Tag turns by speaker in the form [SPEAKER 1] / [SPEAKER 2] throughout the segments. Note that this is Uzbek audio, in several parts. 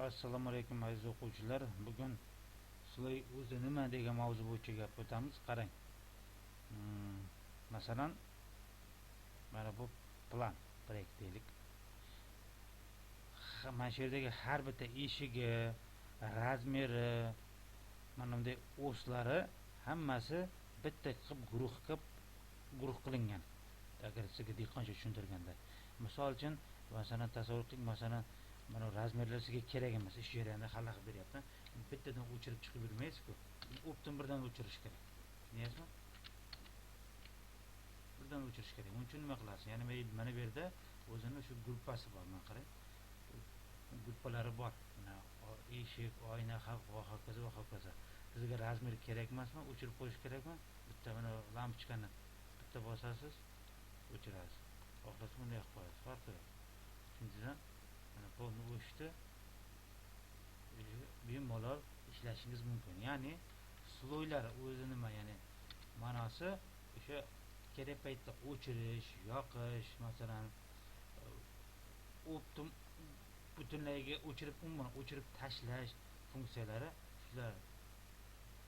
[SPEAKER 1] Assalomu alaykum aziz o'quvchilar. Bugun sizlar o'zi nima degan mavzu bo'yicha gap o'tamiz. Qarang. Masalan, mana bu plan proyekt deylik. Mana shu yerdagi har bitta eshigi, razmeri, mana bunday o'slari hammasi bitta guruh qilingan. Agar sizga dehqoncha tushuntirganda. Misol uchun, masalan tasavvur qiling, masalan mana razmerlar sizga kerak emas, ish jarayonida hal qilib beryapman. Bittadan o'chirib chiqib yurmaysiz-ku. Optim birdan o'chirish kerak. Tushunyapsizmi? Birdan o'chirish kerak. Uning uchun nima qilasiz? Ya'ni mana bu yerda o'zini shu gruppasi bor, mana qarang. Gruppalari bor. Mana eshik, oyna, va hokazo va hokazo. Sizga razmer kerak emasmi? O'chirib qo'yish kerakmi? Bitta mana lampochkani bitta bosasiz, o'chirasiz. Xohlasa bunday qilib qo'yasiz. Farqi yo'q. Tushundingizmi? Mana polni o'chdi. Bemalol ishlashingiz mumkin. Ya'ni sloylar o'zi nima? Ya'ni ma'nosi o'sha kerak paytda o'chirish, yoqish, masalan optim butunlayga umuman o'chirib tashlash funksiyalari shular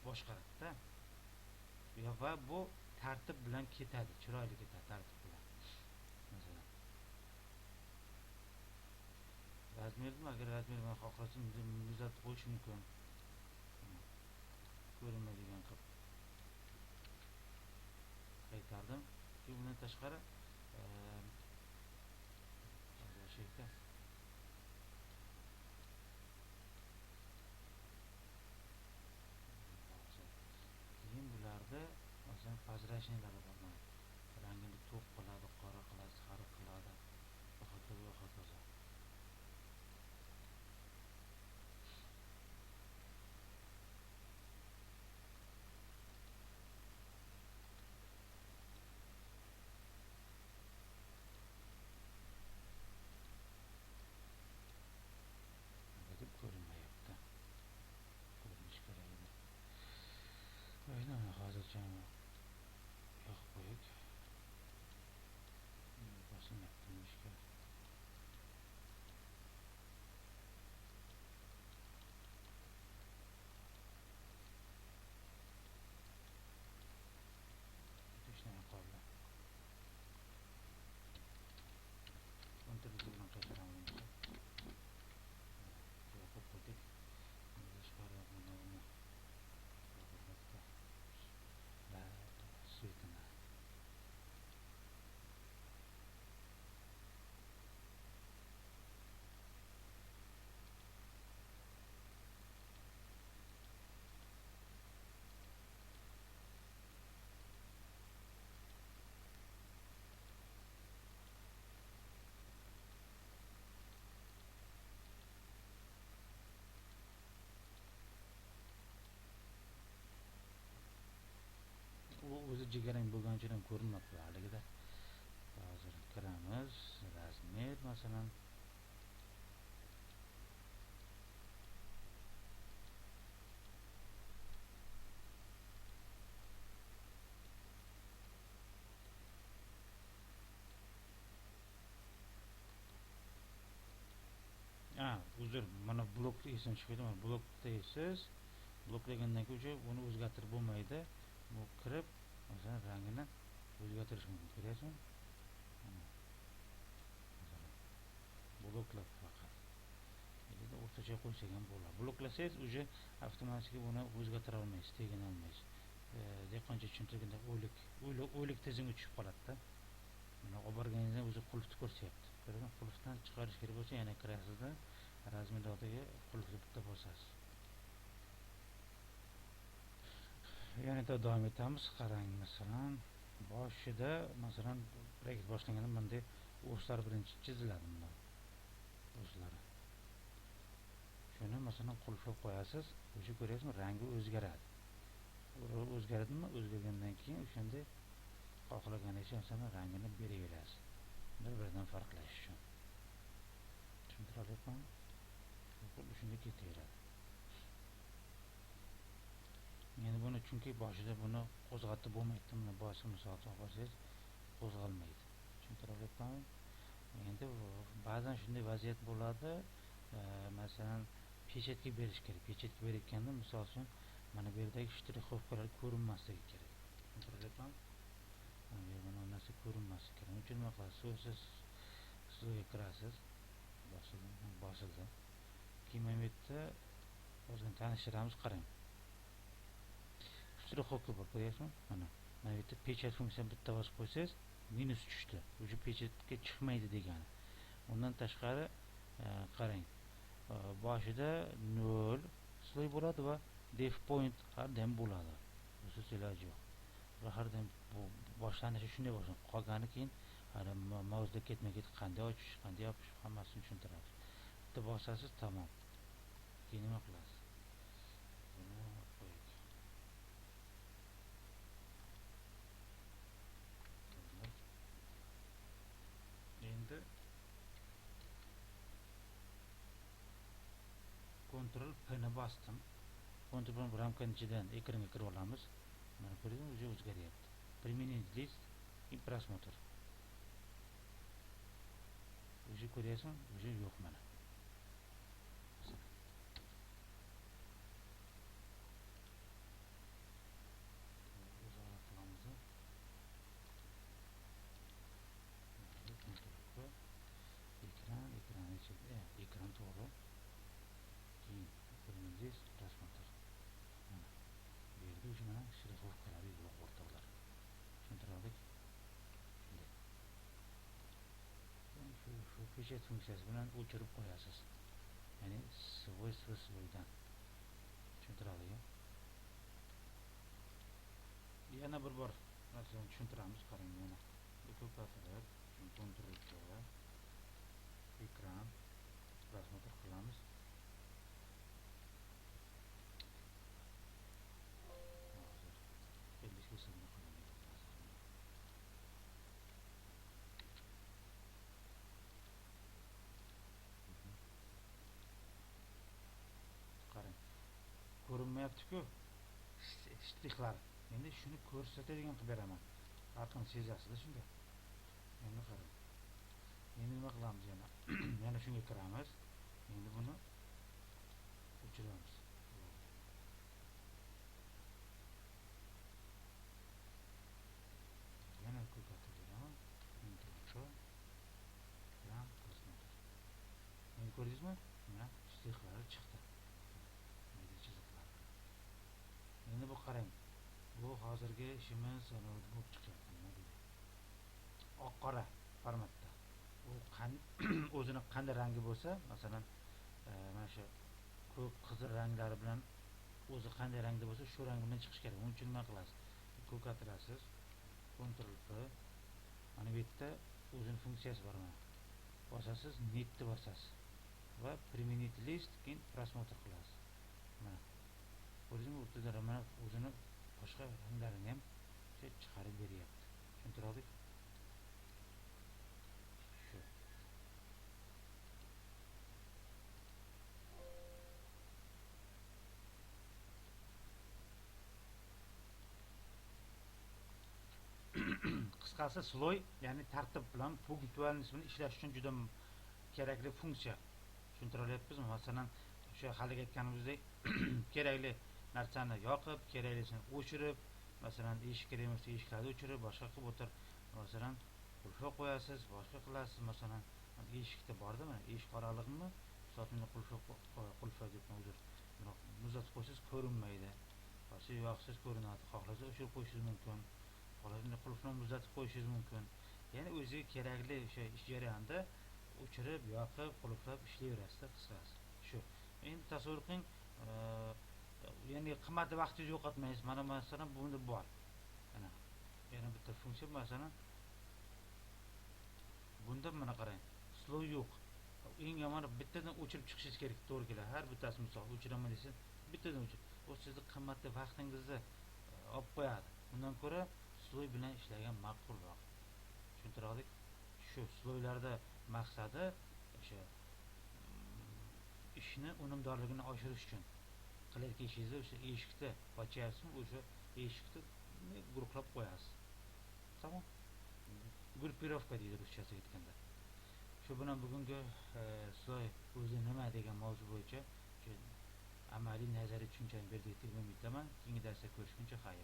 [SPEAKER 1] boshqaradida. Va bu tartib bilan ketadi, chiroyli ketadi tartib bilan. Masalan razmerni agar razmerni xohlasam muzlatib qo'yish mumkin. Ko'rinmaydigan qilib qaytardim. Bundan tashqari keyin bularda masalan pazrashnilari bor. Rangini to'q qiladi, qora qiladi, sariq qiladi va hokazo va hokazo. Deb ko'rinmayapti. Ko'rinish kerak edi. Mana hozircha yo'q qo'yib bosilmayapti ishga. Ishlamay qoldi. Kontrol bilan qaytaraman. Yo'qib qo'ydik. U o'zi jigarang bo'lgani uchun ham ko'rinmabdi haligida. Hozir kiramiz, razmer masalan uzr, mana blokni esim chiqdi. Mana blokdaysiz. Bloklagandan keyin uni o'zgartirib bo'lmaydi. Bu kirib, masalan rangini o'zgartirish mumkin. Ko'ryapsizmi? Masalan bloklab faqat. Endi o'rtacha qo'ysak ham bo'ladi. Bloklasangiz uje avtomatik buni o'zgartira olmaysiz, tegina olmaysiz. Dehqoncha tushuntirganda o'lik tizimga tushib qoladi-da. Mana olib borganingizda o'zi qulfni ko'rsatyapti. Ko'rdingizmi? Qulfdan chiqarish kerak bo'lsa, yana kirasizda razmer oldiga qulfni bitta bosasiz. Yana davom etamiz. Qarang, masalan boshida masalan proyekt boshlanganda bunday o'slar birinchi chiziladi bundan. O'slari. Shuni masalan qulflab qo'yasiz. O'sha ko'ryapsizmi? Rangi o'zgaradi. O'zgaradimi? O'zgargandan keyin o'shanda xohlaganingizcha masalan rangini beraverasiz. Bir-biridan farqlash uchun. Tushuntira olyapmanmi? Shunday ketaveradi. Endi buni chunki boshida buni qo'zg'atib bo'lmaydi. Buni bosib soat olsangiz qo'zg'almaydi. Tushuntira olyapmanmi? Endi ba'zan shunday vaziyat bo'ladi. Masalan pechatga berish kerak. Pechatga berayotganda misol uchun mana bu yerdagi shtrixovkalar ko'rinmasligi kerak. Tushuntiryapmanmi? Mana bu yerda mana narsa ko'rinmasligi kerak. Uning uchun nima qilasiz? Siz slowga kirasiz. Bosildi. Keyin mana bu yerda ozgina tanishtiramiz, qarang. Shtrixovka bor, ko'ryapsizmi? Mana bu yerda pechat funksiyasini bitta bosib qo'ysangiz, minus tushdi. O'sha pechatga chiqmaydi degani. Undan tashqari qarang. Boshida 0 sloy bo'ladi va def point har doim bo'ladi. Busiz iloji yo'q. Va har doim bu boshlanishi shunday bo'lsin. Qolgani keyin hali mousda ketma-ket qanday ochish, qanday yopish hammasini tushuntiradi. Bitta bosasiz, tamom. Keyin nima qilasiz? Buni qo'ying. Endi Ctrl P ni bosdim. Ctrl P ramkaning ichidan ekranga kirib olamiz. Mana ko'rdingizmi, o'zi o'zgaryapti. Применить list и просмотр. Уже ko'ryapsizmi? Уже yo'q mana. Ekran ichida, ekran to'g'ri. Keyin Применить list, просмотр. Mana bu yerda уже mana shtrixovkalari yo'q o'rtoqlar. Tushuntirdik. Shu pechat funksiyasi bilan o'chirib qo'yasiz. Ya'ni svойство sloydan. Tushuntiradiki. Yana bir bor narsani tushuntiramiz, qarang mana. Bu ko'patlar, Ctrl P, ekran, просмотр qilamiz. Hozir 50 hisobini qilaman. Qarang. Ko'rinmayapti-ku shtrixlar. Endi shuni ko'rsatadigan qilib beraman. Farqini sezasizlar shunda. Endi qarang. Endi nima qilamiz yana? Yana shunga kiramiz. Endi buni o'chiramiz. Yana ko'rsatib beraman. Ctrl ekran просмотр. Endi ko'rdingizmi? Mana shtrixlari chiqdi. Mayda chiziqlar. Endi bu qarang. Bu hozirgi ishimiz notebook chiqyapti. Nima deydi? Oq-qora formatda. U o'zini qanday rangi bo'lsa, masalan, mana shu ko'k qizil ranglari bilan o'zi qanday rangda bo'lsa, shu rang bilan chiqish kerak. Uning uchun nima qilasiz? Ko'paytirasiz. Ctrl P. Mana bu yerda o'zining funksiyasi bor mana. Bosasiz, netni bosasiz va Применить list, keyin просмотр qilasiz. Mana. Ko'rdingizmi? O'rtada mana o'zini boshqa ranglarini ham chiqarib beryapti. Tushuntirdik? Shu. Qisqasi sloy, ya'ni tartib bilan punktualnisini ishlash uchun juda kerakli funksiya. Tushuntiryapmizmi? Masalan, o'sha haliga aytganimizdek, kerakli narsani yoqib, keraklisini o'chirib, masalan, eshik kerak bo'lsa eshiklarni o'chirib, boshqa qilib o'tir. Masalan, qulfga qo'yasiz, boshqa qilasiz. Masalan, eshikda borda mana eshik oraliqmi? So'tini qulfga deb uzr. Muzlatib qo'ysangiz ko'rinmaydi. Yoki yoqsiz ko'rinadi. Xohlasa o'chirib qo'yishingiz mumkin. Xohlasangiz qulfni muzlatib qo'yishingiz mumkin. Ya'ni o'ziga kerakli o'sha ish jarayonida o'chirib, yoqib, qulflab ishlayverasizlar qisqasi. Shu. Endi tasavvur qiling, ya'ni qimmatli vaqtingizni yo'qotmaysiz. Mana masalan bunda bor. Mana yana bitta funksiya masalan bunda mana qarang. Slow yo'q. Eng yomoni bittadan o'chirib chiqishingiz kerak, to'g'ri keladi. Har bittasi misol o'chiraman desa, bittadan o'chir. U sizning qimmatli vaqtingizni olib qo'yadi. Undan ko'ra sloy bilan ishlagan ma'qulroq. Tushuntirdik? Shu sloylarda maqsadi o'sha ishni unumdorligini oshirish uchun qilayotgan ishingizni o'sha eshikda ochyapsizmi, o'sha eshikni guruhlab qo'yasiz. Tamom. Gruppirovka deydi ruschasiga aytganda. Shu bilan bugungi sloy o'zi nima degan mavzu bo'yicha amaliy nazariy tushunchani berdik deb umid qilaman. Keyingi darsda ko'rishguncha xayr.